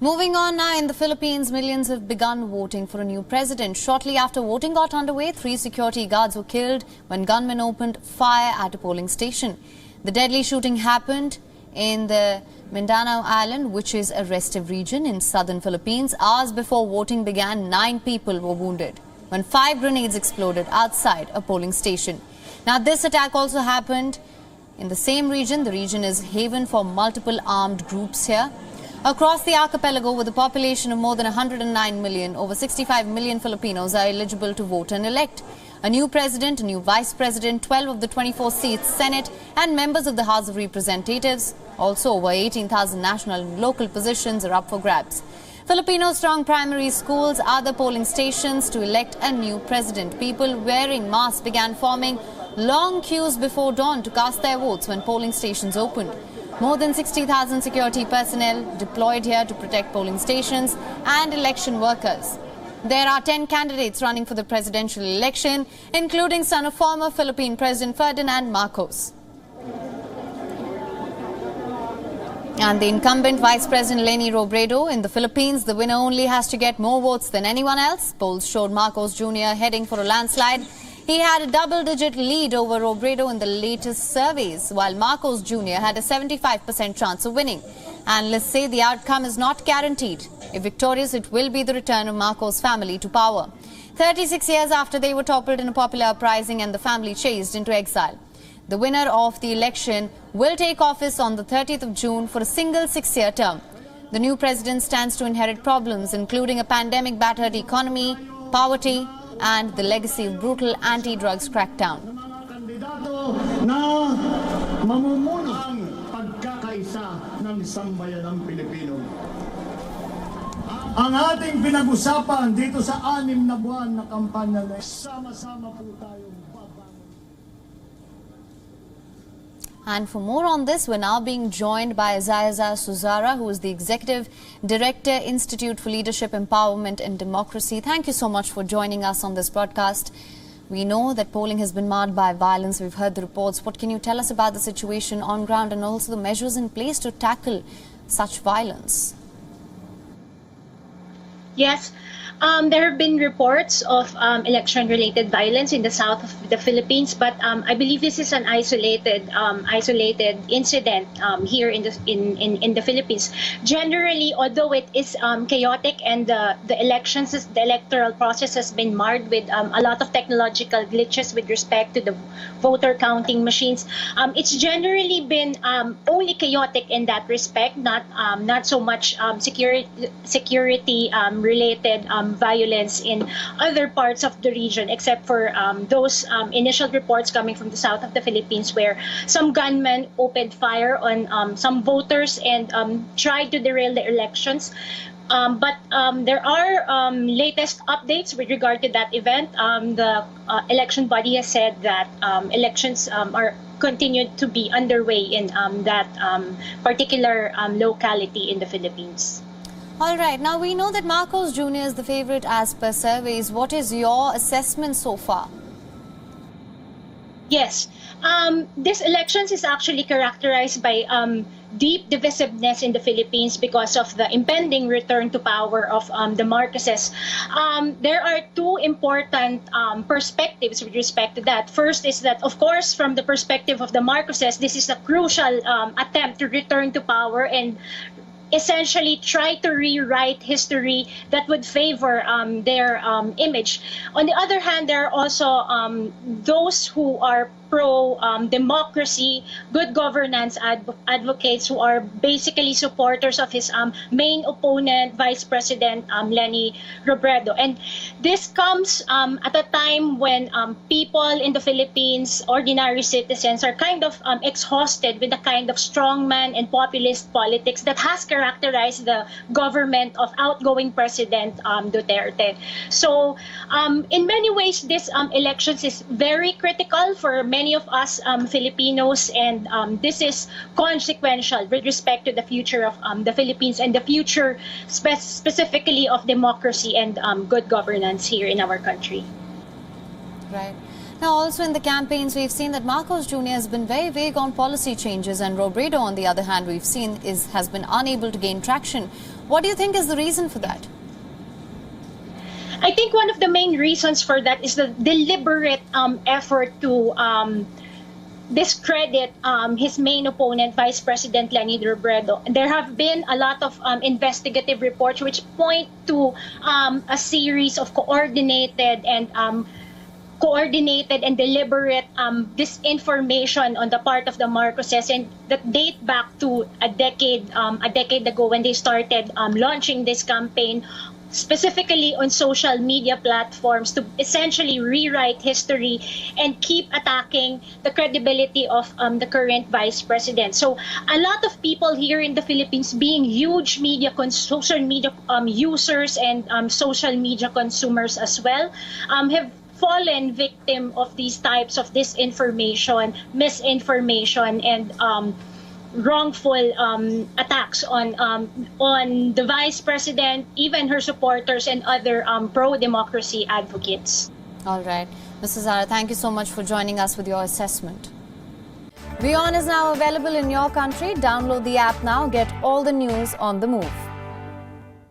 Moving on now, in the Philippines, millions have begun voting for a new president. Shortly after voting got underway, 3 security guards were killed when gunmen opened fire at a polling station. The deadly shooting happened in the Mindanao Island, which is a restive region in southern Philippines. Hours before voting began, 9 people were wounded when 5 grenades exploded outside a polling station. Now, this attack also happened in the same region. The region is haven for multiple armed groups here. Across the archipelago, with a population of more than 109 million, over 65 million Filipinos are eligible to vote and elect a new president, a new vice president, 12 of the 24 seats, Senate, and members of the House of Representatives. Also, over 18,000 national and local positions are up for grabs. Filipino-strong primary schools are the polling stations to elect a new president. People wearing masks began forming long queues before dawn to cast their votes when polling stations opened. More than 60,000 security personnel deployed here to protect polling stations and election workers. There are 10 candidates running for the presidential election, including son of former Philippine President Ferdinand Marcos. And the incumbent Vice President Leni Robredo in the Philippines, the winner only has to get more votes than anyone else. Polls showed Marcos Jr. heading for a landslide. He had a double-digit lead over Robredo in the latest surveys, while Marcos Jr. had a 75% chance of winning. Analysts say the outcome is not guaranteed. If victorious, it will be the return of Marcos' family to power. 36 years after they were toppled in a popular uprising and the family chased into exile. The winner of the election will take office on the 30th of June for a single 6-year term. The new president stands to inherit problems, including a pandemic-battered economy, poverty, and the legacy of brutal anti-drugs crackdown. Na mamumuno ang pagkakaisa ng isang bayanang Pilipino. Ang ating pinag-usapan dito sa 6 na buwan na kampanya na sama-sama po tayong babangon. And for more on this, we're now being joined by Zaiza Suzara, who is the Executive Director, Institute for Leadership, Empowerment and Democracy. Thank you so much for joining us on this broadcast. We know that polling has been marred by violence. We've heard the reports. What can you tell us about the situation on ground and also the measures in place to tackle such violence? Yes, there have been reports of election-related violence in the south of the Philippines, but I believe this is an isolated incident here in the Philippines. Generally, although it is chaotic and the electoral process has been marred with a lot of technological glitches with respect to the voter counting machines, it's generally been only chaotic in that respect, not so much security related violence in other parts of the region, except for those initial reports coming from the south of the Philippines, where some gunmen opened fire on some voters and tried to derail the elections. But there are latest updates with regard to that event. The election body has said that elections are continued to be underway in that particular locality in the Philippines. All right. Now, we know that Marcos Jr. is the favorite as per surveys. What is your assessment so far? Yes. This elections is actually characterized by deep divisiveness in the Philippines because of the impending return to power of the Marcoses. There are 2 important perspectives with respect to that. First is that, of course, from the perspective of the Marcoses, this is a crucial attempt to return to power and essentially try to rewrite history that would favor their image. On the other hand, there are also those who are pro-democracy, good governance advocates who are basically supporters of his main opponent, Vice President Leni Robredo. And this comes at a time when people in the Philippines, ordinary citizens, are kind of exhausted with the kind of strongman and populist politics that has characterized the government of outgoing President Duterte. So in many ways, this elections is very critical for many of us Filipinos, and this is consequential with respect to the future of the Philippines and the future specifically of democracy and good governance here in our country. Right. Now, also in the campaigns, we've seen that Marcos Jr. has been very vague on policy changes, and Robredo, on the other hand, we've seen has been unable to gain traction. What do you think is the reason for that? I think one of the main reasons for that is the deliberate effort to discredit his main opponent, Vice President Lenny Robredo. There have been a lot of investigative reports which point to a series of coordinated and deliberate disinformation on the part of the Marcoses, and that date back to a decade ago when they started launching this campaign, specifically on social media platforms, to essentially rewrite history and keep attacking the credibility of the current vice president. So a lot of people here in the Philippines, being huge social media users and social media consumers as well, have fallen victim of these types of disinformation, misinformation, and wrongful attacks on the vice president, even her supporters, and other pro-democracy advocates. All right. Mrs. Zara, thank you so much for joining us with your assessment. WION is now available in your country. Download the app now. Get all the news on the move.